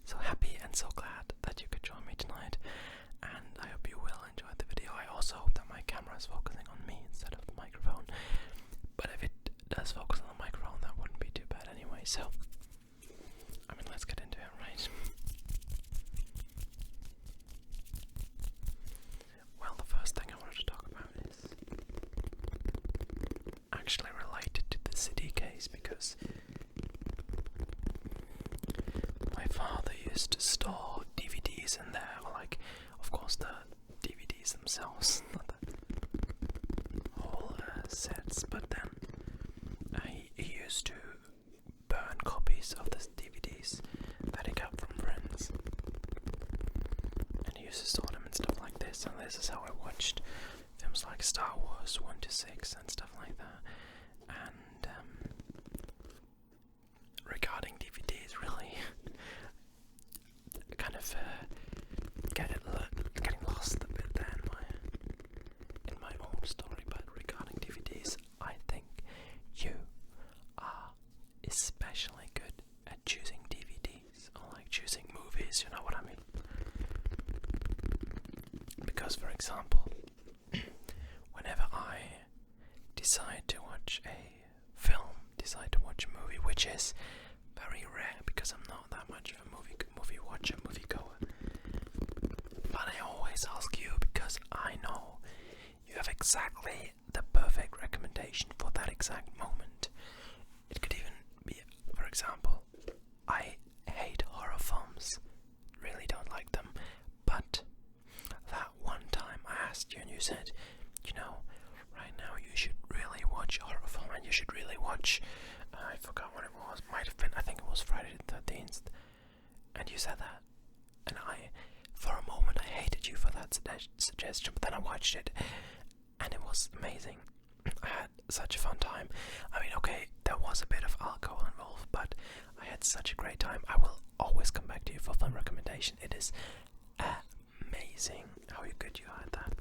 so happy and so glad that you could join me tonight, and I hope you will enjoy the video. I also hope that my camera is focusing on me instead of the microphone, but if it does focus on the microphone, that wouldn't be too bad anyway. So, I mean, let's get into it, right? Well, the first thing I wanted to talk about is actually related to the CD case, because my father used to store DVDs in there, or like, of course, the DVDs themselves, not the whole sets, but then he used to burn copies of the DVDs that he got from friends, and he used to store them and stuff like this, and this is how I watched films like Star Wars 1 to 6 and stuff like that. And regarding DVDs, really kind of getting lost a bit there in my own story, but regarding DVDs, I think you are especially good at choosing DVDs, or like choosing movies, you know what I mean? Because, for example, whenever I decide to watch a film, decide to watch a movie, which is very rare because I'm not that much of a movie watcher, movie goer, but I always ask you because I know you have exactly the perfect recommendation for that exact moment. It could even be, for example, I hate horror films, really don't like them, but that one time I asked you and you said, you know, right now you should really watch a horror film, and you should really watch, I forgot what it was, might have been, I think it was Friday the 13th, and you said that, and for a moment I hated you for that suggestion, but then I watched it, and it was amazing. I had such a fun time. I mean, okay, there was a bit of alcohol involved, but I had such a great time. I will always come back to you for film recommendation. It is amazing how good you are at that.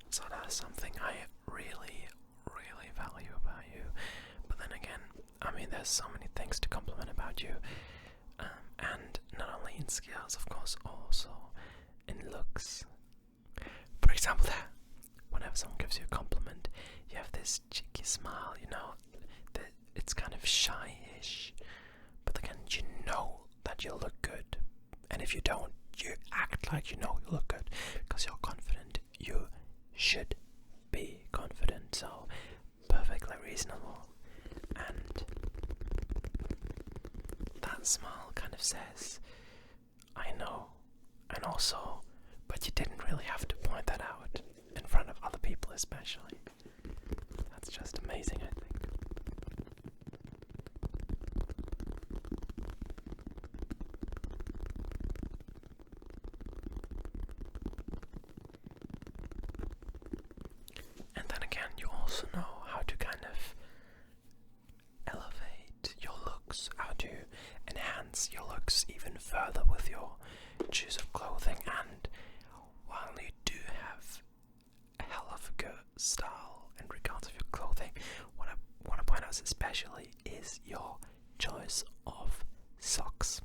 So that's something I really, really value about you. But then again, I mean, there's so many things to compliment about you. And not only in skills, of course, also in looks. For example, whenever someone gives you a compliment, you have this cheeky smile, you know, that it's kind of shy-ish, but again, you know that you look good, and if you don't, you act like you know you look good, because you're confident. You should be confident, so perfectly reasonable, and that smile kind of says, I know, and also, but you didn't really have to point that out in front of other people especially. That's just amazing, I think. And then again, you also know how to kind of elevate your looks, how to enhance your looks even further with your choice of clothing, and while you do have a hell of a good style in regards of your clothing, what I want to point out especially is your choice of socks.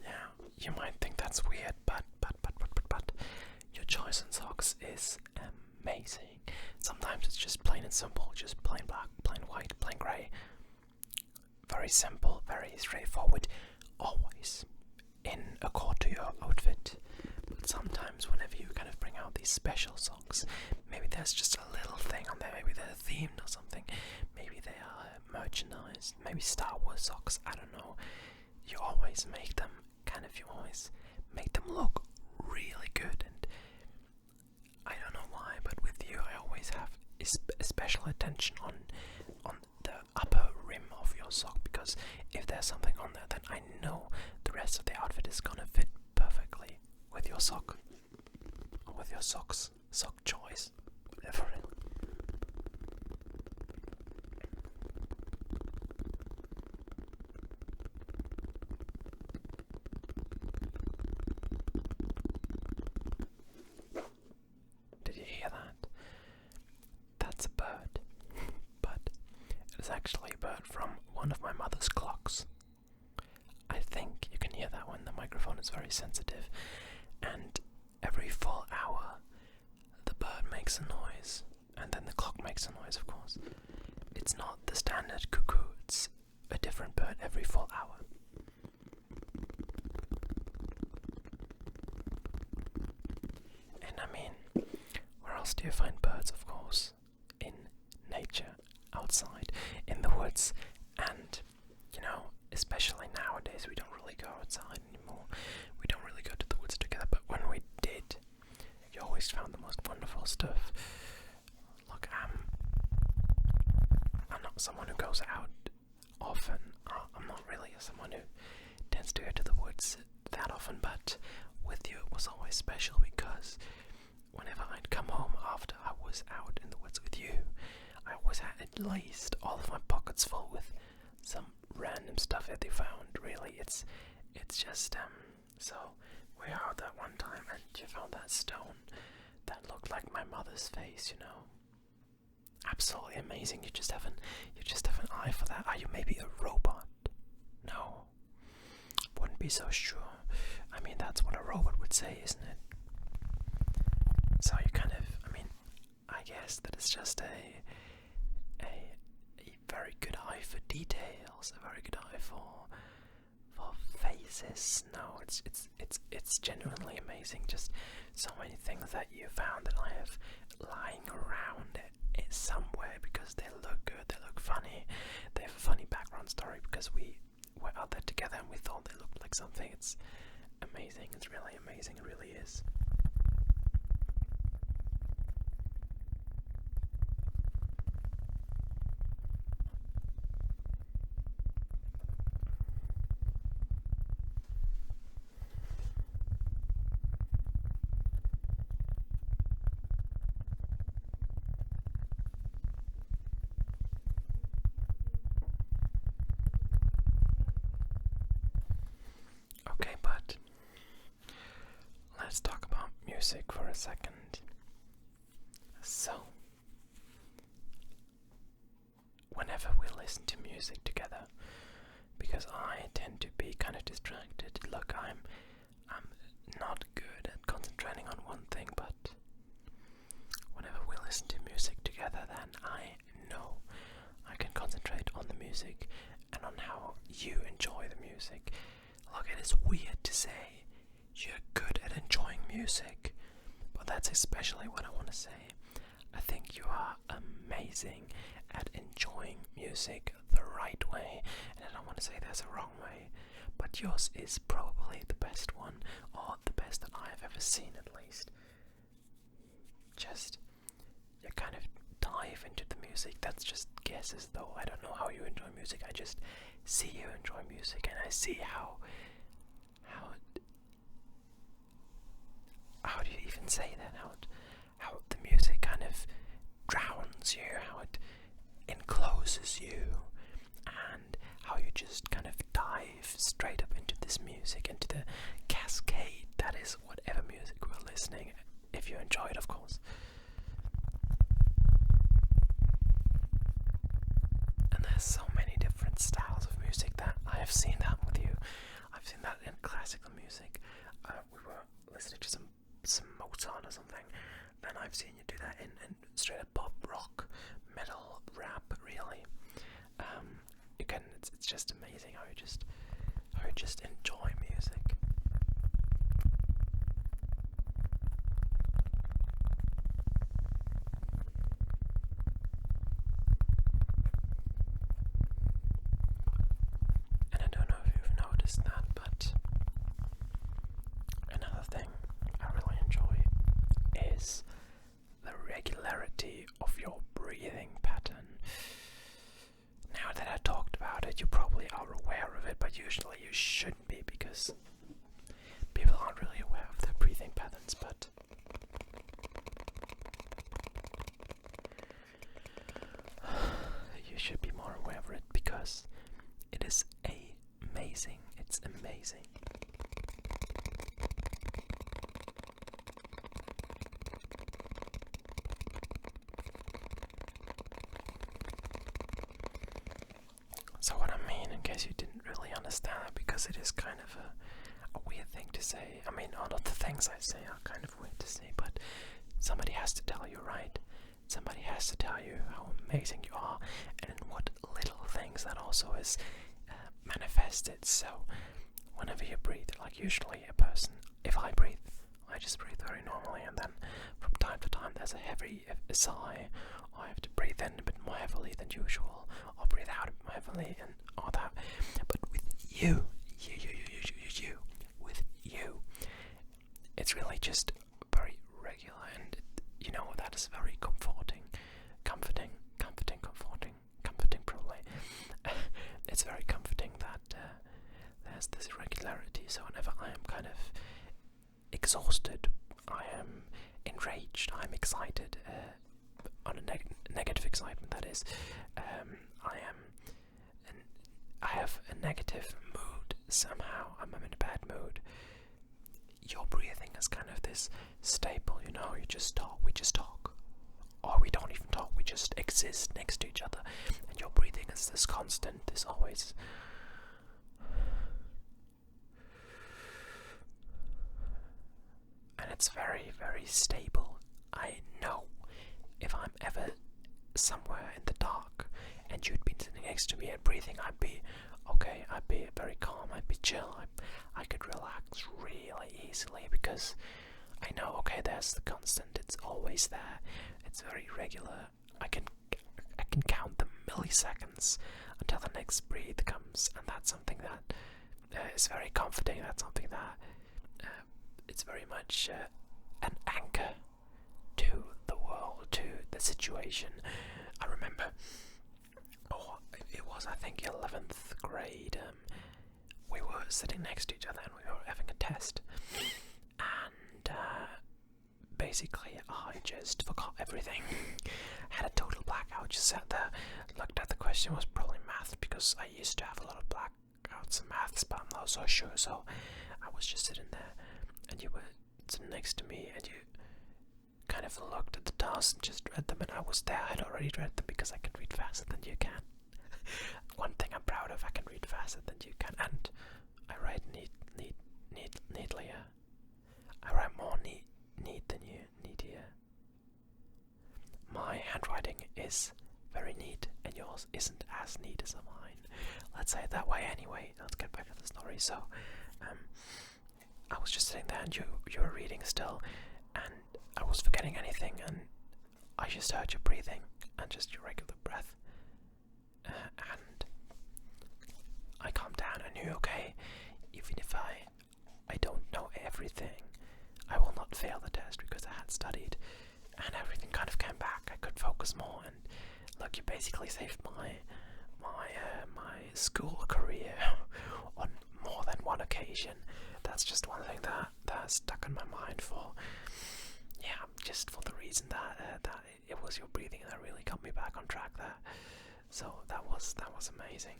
Now, you might think that's weird, but your choice in socks is amazing. Sometimes it's just plain and simple, just plain black, plain white, plain grey. Very simple, very straightforward, always in accord to your outfit. But sometimes whenever you kind of bring out these special socks, maybe there's just a little thing on there, maybe they're themed or something, maybe they are merchandised, maybe Star Wars socks, I don't know. You always make them look really good, and I don't know why, but with you I always have special attention on the upper rim of your sock, because if there's something on there, then I know the rest of the outfit is gonna fit perfectly with your sock, or with your sock choice, whatever. one of my mother's clocks. I think you can hear that one. The microphone is very sensitive, and every full hour the bird makes a noise, and then the clock makes a noise, of course. It's not the standard cuckoo, it's a different bird every full hour. And I mean, where else do you find birds, of course? In nature, outside, in the woods, and, you know, especially nowadays, we don't really go outside anymore. We don't really go to the woods together, but when we did, you always found the most wonderful stuff. Look, I'm not someone who goes out often. I'm not really someone who tends to go to the woods that often, but with you it was always special because whenever I'd come home after I was out in the woods with you, I always had at least all of my pockets full with some random stuff that they found. Really, it's just so we were out that one time and you found that stone that looked like my mother's face, you know. Absolutely amazing. You just have an eye for that. Are you maybe a robot? No. Wouldn't be so sure. I mean, that's what a robot would say, isn't it? So you kind of, I mean, I guess that it's just a very good eye for details, a very good eye for faces. No, it's genuinely amazing. Just so many things that you found that I have lying around it somewhere because they look good, they look funny, they have a funny background story because we were out there together and we thought they looked like something. It's amazing. It's really amazing. It really is. Okay, but let's talk about music for a second. So, whenever we listen to music together, because I tend to be kind of distracted. Look, I'm not good at concentrating on one thing, but whenever we listen to music together, then I know I can concentrate on the music and on how you enjoy the music. Look, it is weird to say you're good at enjoying music, but that's especially what I want to say. I think you are amazing at enjoying music the right way, and I don't want to say there's a wrong way, but yours is probably the best one, or the best that I have ever seen at least. Just, you kind of dive into the music. That's just guesses though. I don't know how you enjoy music. I just see you enjoy music, and I see how do you even say that? How the music kind of drowns you, how it encloses you, and how you just kind of dive straight up into this music, into the cascade that is whatever music we're listening, if you enjoy it, of course. And there's so many different styles of music that I have seen that with you. I've seen that in classical music. We were listening to some Mozart or something. Then I've seen you do that in straight up pop, rock, metal, rap. Really, you can. It's just amazing how you just enjoy music. And I don't know if you've noticed that, but another thing I really enjoy is the regularity of your breathing pattern. Now that I talked about it, you probably are aware of it, but usually you shouldn't be because people aren't really aware of their breathing patterns, but you should be more aware of it because it is amazing. It's amazing. So what I'm guess you didn't really understand that, because it is kind of a weird thing to say. I mean, all of the things I say are kind of weird to say, but somebody has to tell you, right? Somebody has to tell you how amazing you are, and in what little things that also is manifested. So whenever you breathe, like usually a person, if I breathe, I just breathe very normally, and then from time to time there's a heavy sigh, or I have to breathe in a bit more heavily than usual, or breathe out a bit more heavily, and all that. But with you, with you, it's really just very regular, and that is very comforting, probably. It's very comforting that there's this regularity. So whenever I am kind of exhausted, I am enraged, I'm excited, on a negative excitement, that is. I have a negative mood somehow, I'm in a bad mood. Your breathing is kind of this staple, you just talk, we just talk. Or we don't even talk, we just exist next to each other. And your breathing is this constant, this always. And it's very, very stable. I know if I'm ever somewhere in the dark and you'd been sitting next to me and breathing, I'd be okay, I'd be very calm, I'd be chill, I could relax really easily, because I know, okay, there's the constant, it's always there, it's very regular. I can count the milliseconds until the next breath comes, and that's something that is very comforting. That's something that it's very much an anchor to the world, to the situation. I remember, it was, I think, 11th grade. We were sitting next to each other and we were having a test, and basically I just forgot everything. Had a total blackout, just sat there, looked at the question, was probably math, because I used to have a lot of blackouts in maths, but I'm not so sure. So I was just sitting there, and you were sitting next to me, and you kind of looked at the tasks and just read them, and I was there. I'd already read them because I can read faster than you can. One thing I'm proud of, I can read faster than you can, and I write neatly. I write more neat than you, neatier. My handwriting is very neat, and yours isn't as neat as mine. Let's say it that way. Anyway, let's get back to the story. So, I was just sitting there, and you were reading still, and I was forgetting anything, and I just heard you breathing, and just your regular breath, and I calmed down. I knew, okay, even if I don't know everything, I will not fail the test, because I had studied, and everything kind of came back. I could focus more, and look, you basically saved my school career on more than one occasion. That's just one thing that stuck in my mind for, just for the reason that it was your breathing that really got me back on track there. So that was amazing.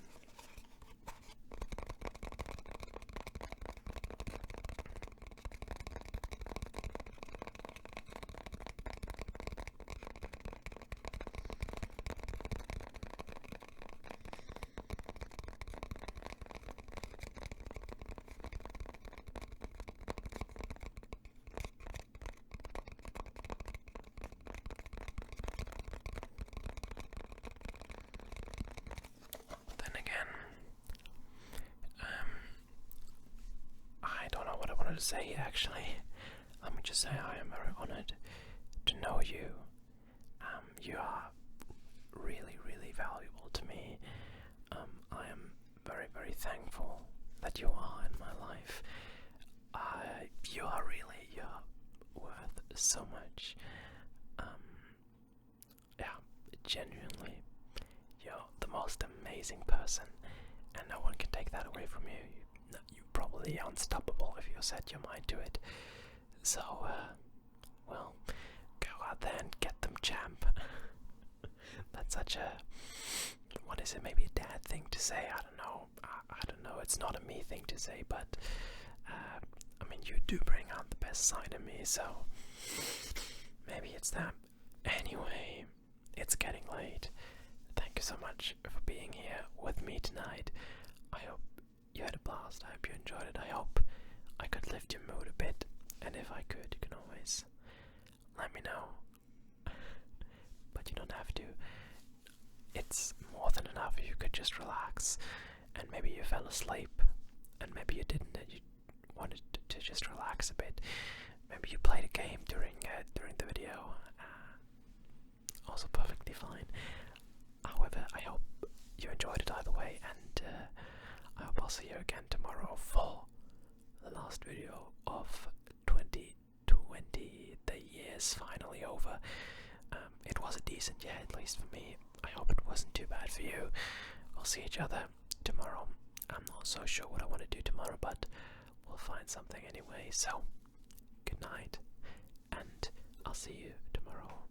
To say, actually, let me just say I am very honored to know you. You are really, really valuable to me. I am very, very thankful that you are in my life. You're worth so much. Genuinely, you're the most amazing person, and no one can take that away from you. You're probably unstoppable if you set your mind to it. So, well, go out there and get them, champ. That's such a, what is it, maybe a dad thing to say, I don't know. I don't know, it's not a me thing to say, but, I mean, you do bring out the best side of me, so maybe it's that. Anyway, it's getting late. Thank you so much for being here with me tonight. I hope you had a blast. I hope you enjoyed it. I hope I could lift your mood a bit. And if I could, you can always let me know. But you don't have to. It's more than enough if you could just relax. And maybe you fell asleep. And maybe you didn't, and you wanted to just relax a bit. Maybe you played a game during the video. Also perfectly fine. However, I hope you enjoyed it either way, and I hope I'll see you again tomorrow for the last video of 2020. The year's finally over. It was a decent year, at least for me. I hope it wasn't too bad for you. We'll see each other tomorrow. I'm not so sure what I want to do tomorrow, but we'll find something anyway. So, good night, and I'll see you tomorrow.